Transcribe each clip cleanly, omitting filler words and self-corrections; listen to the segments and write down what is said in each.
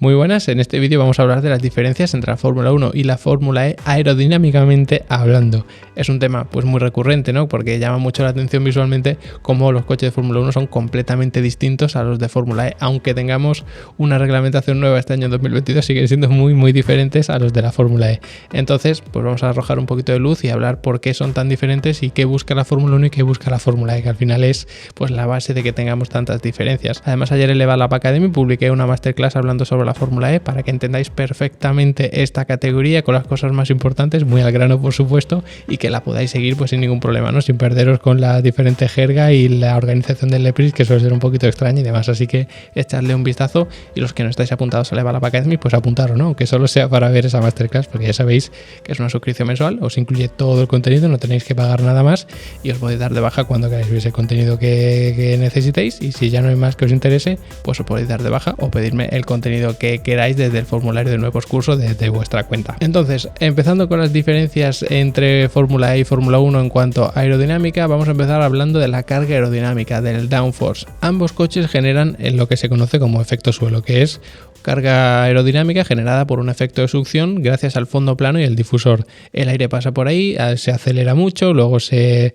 Muy buenas, en este vídeo vamos a hablar de las diferencias entre la Fórmula 1 y la Fórmula E aerodinámicamente hablando. Es un tema pues muy recurrente, ¿no? Porque llama mucho la atención visualmente cómo los coches de Fórmula 1 son completamente distintos a los de Fórmula E. Aunque tengamos una reglamentación nueva este año 2022, siguen siendo muy diferentes a los de la Fórmula E. Entonces, pues vamos a arrojar un poquito de luz y hablar por qué son tan diferentes y qué busca la Fórmula 1 y qué busca la Fórmula E, que al final es pues la base de que tengamos tantas diferencias. Además, ayer en Leva Lab Academy publiqué una masterclass hablando sobre la Fórmula E para que entendáis perfectamente esta categoría con las cosas más importantes, muy al grano por supuesto, y que la podáis seguir pues sin ningún problema, ¿no? Sin perderos con la diferente jerga y la organización del Lepris, que suele ser un poquito extraña y demás, así que echadle un vistazo, y los que no estáis apuntados a Leva Lab Academy, pues apuntaros, ¿no? Aunque solo sea para ver esa masterclass, porque ya sabéis que es una suscripción mensual, os incluye todo el contenido, no tenéis que pagar nada más y os podéis dar de baja cuando queráis ver ese contenido que necesitéis, y si ya no hay más que os interese, pues os podéis dar de baja o pedirme el contenido que queráis desde el formulario de nuevos cursos desde vuestra cuenta. Entonces, empezando con las diferencias entre Fórmula E y Fórmula 1 en cuanto a aerodinámica, vamos a empezar hablando de la carga aerodinámica, del downforce. Ambos coches generan lo que se conoce como efecto suelo, que es carga aerodinámica generada por un efecto de succión gracias al fondo plano y el difusor. El aire pasa por ahí, se acelera mucho, luego se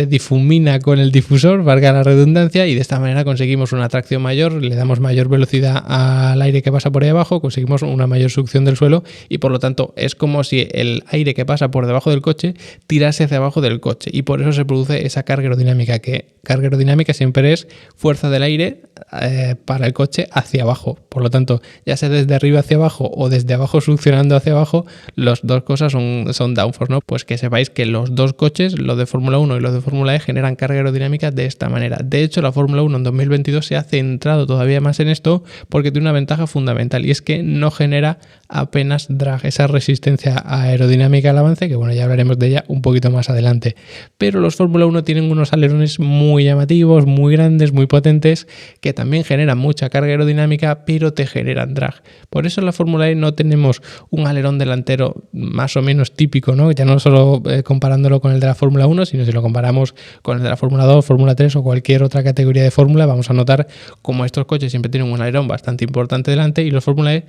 difumina con el difusor, valga la redundancia, y de esta manera conseguimos una tracción mayor, le damos mayor velocidad al aire que pasa por ahí abajo, conseguimos una mayor succión del suelo y por lo tanto es como si el aire que pasa por debajo del coche tirase hacia abajo del coche, y por eso se produce esa carga aerodinámica, que carga aerodinámica siempre es fuerza del aire para el coche hacia abajo. Por lo tanto, ya sea desde arriba hacia abajo o desde abajo succionando hacia abajo, las dos cosas son downforce, ¿no? Pues que sepáis que los dos coches, los de Fórmula 1 y los de Fórmula E, generan carga aerodinámica de esta manera. De hecho, la Fórmula 1 en 2022 se ha centrado todavía más en esto porque tiene una ventaja fundamental, y es que no genera apenas drag, esa resistencia aerodinámica al avance, que bueno, ya hablaremos de ella un poquito más adelante. Pero los Fórmula 1 tienen unos alerones muy llamativos, muy grandes, muy potentes, que también generan mucha carga aerodinámica, pero te generan drag. Por eso en la Fórmula E no tenemos un alerón delantero más o menos típico, ¿no? Ya no solo comparándolo con el de la Fórmula 1, sino si lo comparamos con el de la Fórmula 2, Fórmula 3 o cualquier otra categoría de fórmula, vamos a notar como estos coches siempre tienen un alerón bastante importante delante, y los Fórmula E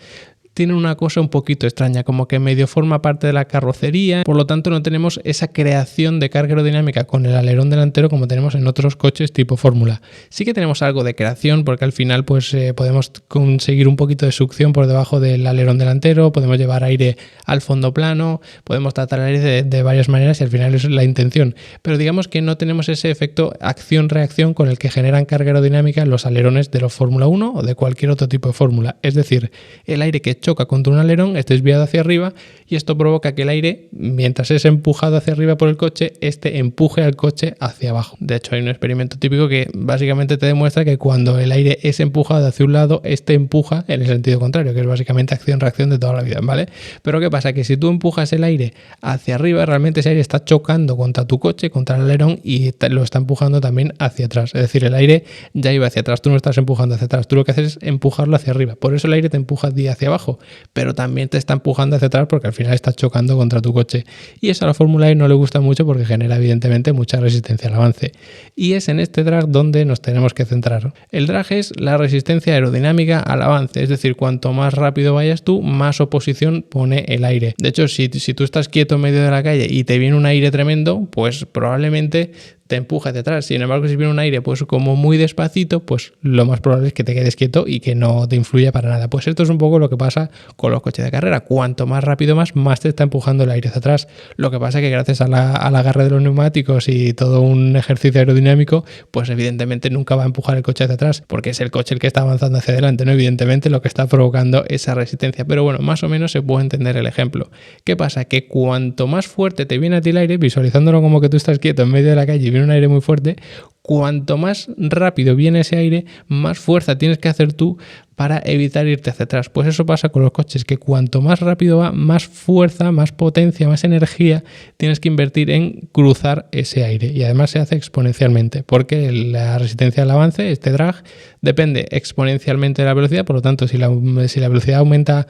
tienen una cosa un poquito extraña, como que medio forma parte de la carrocería, por lo tanto no tenemos esa creación de carga aerodinámica con el alerón delantero como tenemos en otros coches tipo Fórmula. Sí que tenemos algo de creación, porque al final pues podemos conseguir un poquito de succión por debajo del alerón delantero, podemos llevar aire al fondo plano, podemos tratar el aire de varias maneras, y al final eso es la intención, pero digamos que no tenemos ese efecto acción-reacción con el que generan carga aerodinámica los alerones de los Fórmula 1 o de cualquier otro tipo de fórmula. Es decir, el aire que choca contra un alerón es desviado hacia arriba, y esto provoca que el aire, mientras es empujado hacia arriba por el coche, empuje al coche hacia abajo. De hecho, hay un experimento típico que básicamente te demuestra que cuando el aire es empujado hacia un lado, empuja en el sentido contrario, que es básicamente acción-reacción de toda la vida, ¿vale? Pero ¿qué pasa? Que si tú empujas el aire hacia arriba, realmente ese aire está chocando contra tu coche, contra el alerón, y lo está empujando también hacia atrás. Es decir, el aire ya iba hacia atrás, tú no estás empujando hacia atrás, tú lo que haces es empujarlo hacia arriba. Por eso el aire te empuja hacia abajo, pero también te está empujando hacia atrás porque al final está chocando contra tu coche, y eso a la Fórmula E no le gusta mucho porque genera evidentemente mucha resistencia al avance, y es en este drag donde nos tenemos que centrar. El drag es la resistencia aerodinámica al avance, es decir, cuanto más rápido vayas tú, más oposición pone el aire. De hecho, si tú estás quieto en medio de la calle y te viene un aire tremendo, pues probablemente te empuja hacia atrás. Sin embargo, si viene un aire pues como muy despacito, pues lo más probable es que te quedes quieto y que no te influya para nada. Pues esto es un poco lo que pasa con los coches de carrera. Cuanto más rápido más te está empujando el aire hacia atrás. Lo que pasa es que gracias al agarre de los neumáticos y todo un ejercicio aerodinámico, pues evidentemente nunca va a empujar el coche hacia atrás, porque es el coche el que está avanzando hacia adelante, ¿no? Evidentemente lo que está provocando esa resistencia. Pero bueno, más o menos se puede entender el ejemplo. ¿Qué pasa? Que cuanto más fuerte te viene a ti el aire, visualizándolo como que tú estás quieto en medio de la calle y un aire muy fuerte, cuanto más rápido viene ese aire, más fuerza tienes que hacer tú para evitar irte hacia atrás. Pues eso pasa con los coches, que cuanto más rápido va, más fuerza, más potencia, más energía tienes que invertir en cruzar ese aire, y además se hace exponencialmente, porque la resistencia al avance, este drag, depende exponencialmente de la velocidad. Por lo tanto, si la velocidad aumenta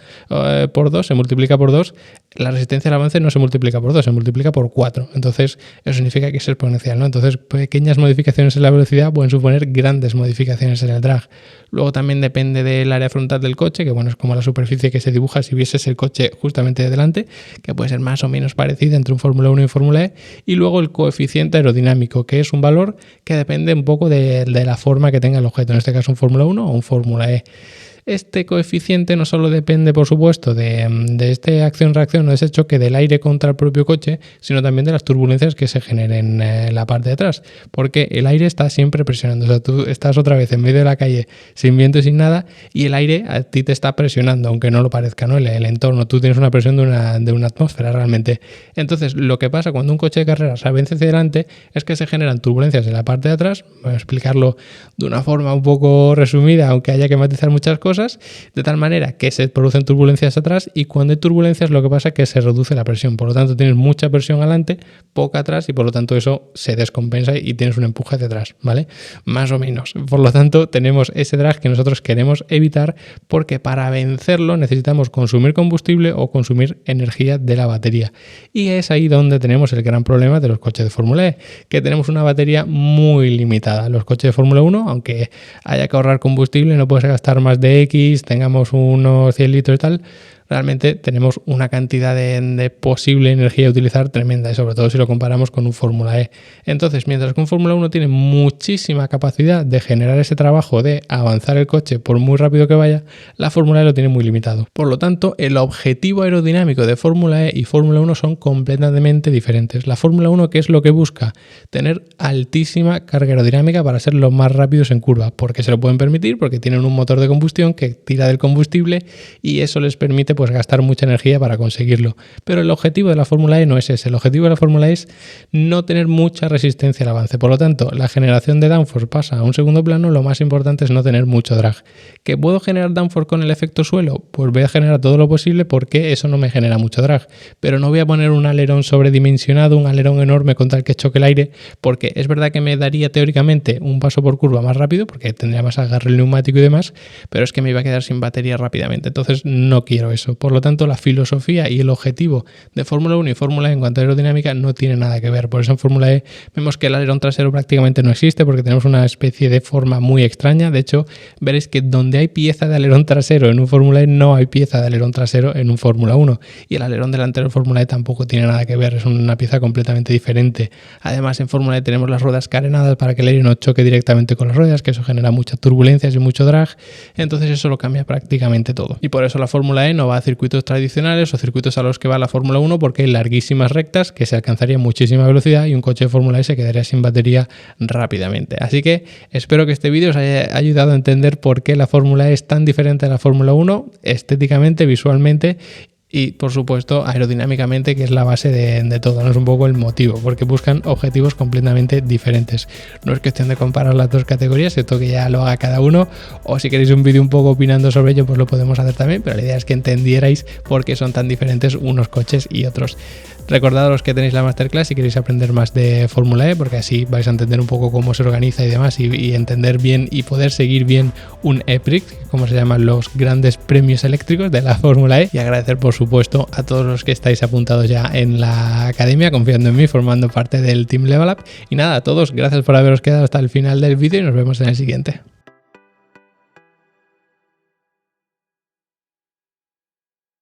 por 2, se multiplica por 2, la resistencia al avance no se multiplica por 2, se multiplica por 4. Entonces, eso significa que es exponencial, ¿no? Entonces, pequeñas modificaciones modificaciones en la velocidad pueden suponer grandes modificaciones en el drag. Luego también depende del área frontal del coche, que bueno, es como la superficie que se dibuja si vieses el coche justamente de delante, que puede ser más o menos parecida entre un Fórmula 1 y Fórmula E, y luego el coeficiente aerodinámico, que es un valor que depende un poco de la forma que tenga el objeto, en este caso un Fórmula 1 o un Fórmula E. Este coeficiente no solo depende, por supuesto, de esta acción-reacción o de ese choque del aire contra el propio coche, sino también de las turbulencias que se generen en la parte de atrás, porque el aire está siempre presionando. O sea, tú estás otra vez en medio de la calle sin viento y sin nada, y el aire a ti te está presionando, aunque no lo parezca, ¿no? El entorno, tú tienes una presión de una atmósfera realmente. Entonces, lo que pasa cuando un coche de carreras se avanza hacia adelante es que se generan turbulencias en la parte de atrás. Voy a explicarlo de una forma un poco resumida, aunque haya que matizar muchas cosas, de tal manera que se producen turbulencias atrás, y cuando hay turbulencias lo que pasa es que se reduce la presión, por lo tanto tienes mucha presión adelante, poca atrás, y por lo tanto eso se descompensa y tienes un empuje hacia atrás, ¿vale? Más o menos. Por lo tanto tenemos ese drag que nosotros queremos evitar, porque para vencerlo necesitamos consumir combustible o consumir energía de la batería, y es ahí donde tenemos el gran problema de los coches de Fórmula E, que tenemos una batería muy limitada. Los coches de Fórmula 1, aunque haya que ahorrar combustible, no puedes gastar más de X, tengamos unos 100 litros y tal, realmente tenemos una cantidad de posible energía a utilizar tremenda, y sobre todo si lo comparamos con un Fórmula E. Entonces, mientras que un Fórmula 1 tiene muchísima capacidad de generar ese trabajo de avanzar el coche por muy rápido que vaya, la Fórmula E lo tiene muy limitado. Por lo tanto, el objetivo aerodinámico de Fórmula E y Fórmula 1 son completamente diferentes. La Fórmula 1, ¿qué es lo que busca? Tener altísima carga aerodinámica para ser los más rápidos en curva, porque se lo pueden permitir, porque tienen un motor de combustión que tira del combustible, y eso les permite pues gastar mucha energía para conseguirlo. Pero el objetivo de la Fórmula E no es ese. El objetivo de la Fórmula E es no tener mucha resistencia al avance. Por lo tanto, la generación de downforce pasa a un segundo plano. Lo más importante es no tener mucho drag. ¿Que puedo generar downforce con el efecto suelo? Pues voy a generar todo lo posible, porque eso no me genera mucho drag. Pero no voy a poner un alerón sobredimensionado, un alerón enorme contra el que choque el aire, porque es verdad que me daría teóricamente un paso por curva más rápido, porque tendría más agarre el neumático y demás, pero es que me iba a quedar sin batería rápidamente. Entonces no quiero eso. Por lo tanto, la filosofía y el objetivo de Fórmula 1 y Fórmula E en cuanto a aerodinámica no tiene nada que ver. Por eso en Fórmula E vemos que el alerón trasero prácticamente no existe, porque tenemos una especie de forma muy extraña. De hecho, veréis que donde hay pieza de alerón trasero en un Fórmula E, no hay pieza de alerón trasero en un Fórmula 1. Y el alerón delantero en Fórmula E tampoco tiene nada que ver, es una pieza completamente diferente. Además, en Fórmula E tenemos las ruedas carenadas para que el aire no choque directamente con las ruedas, que eso genera muchas turbulencias y mucho drag. Entonces eso lo cambia prácticamente todo. Y por eso la Fórmula E no va a circuitos tradicionales o circuitos a los que va la Fórmula 1, porque hay larguísimas rectas que se alcanzaría muchísima velocidad y un coche de Fórmula E se quedaría sin batería rápidamente. Así que espero que este vídeo os haya ayudado a entender por qué la Fórmula E es tan diferente a la Fórmula 1, estéticamente, visualmente y, por supuesto, aerodinámicamente, que es la base de todo, no es un poco el motivo, porque buscan objetivos completamente diferentes. No es cuestión de comparar las dos categorías, esto que ya lo haga cada uno, o si queréis un vídeo un poco opinando sobre ello, pues lo podemos hacer también, pero la idea es que entendierais por qué son tan diferentes unos coches y otros. Recordaros que tenéis la masterclass si queréis aprender más de Fórmula E, porque así vais a entender un poco cómo se organiza y demás, y entender bien y poder seguir bien un EPRIC, como se llaman los grandes premios eléctricos de la Fórmula E, y agradecer por supuesto a todos los que estáis apuntados ya en la academia, confiando en mí, formando parte del Team Level Up. Y nada, a todos, gracias por haberos quedado hasta el final del vídeo y nos vemos en el siguiente.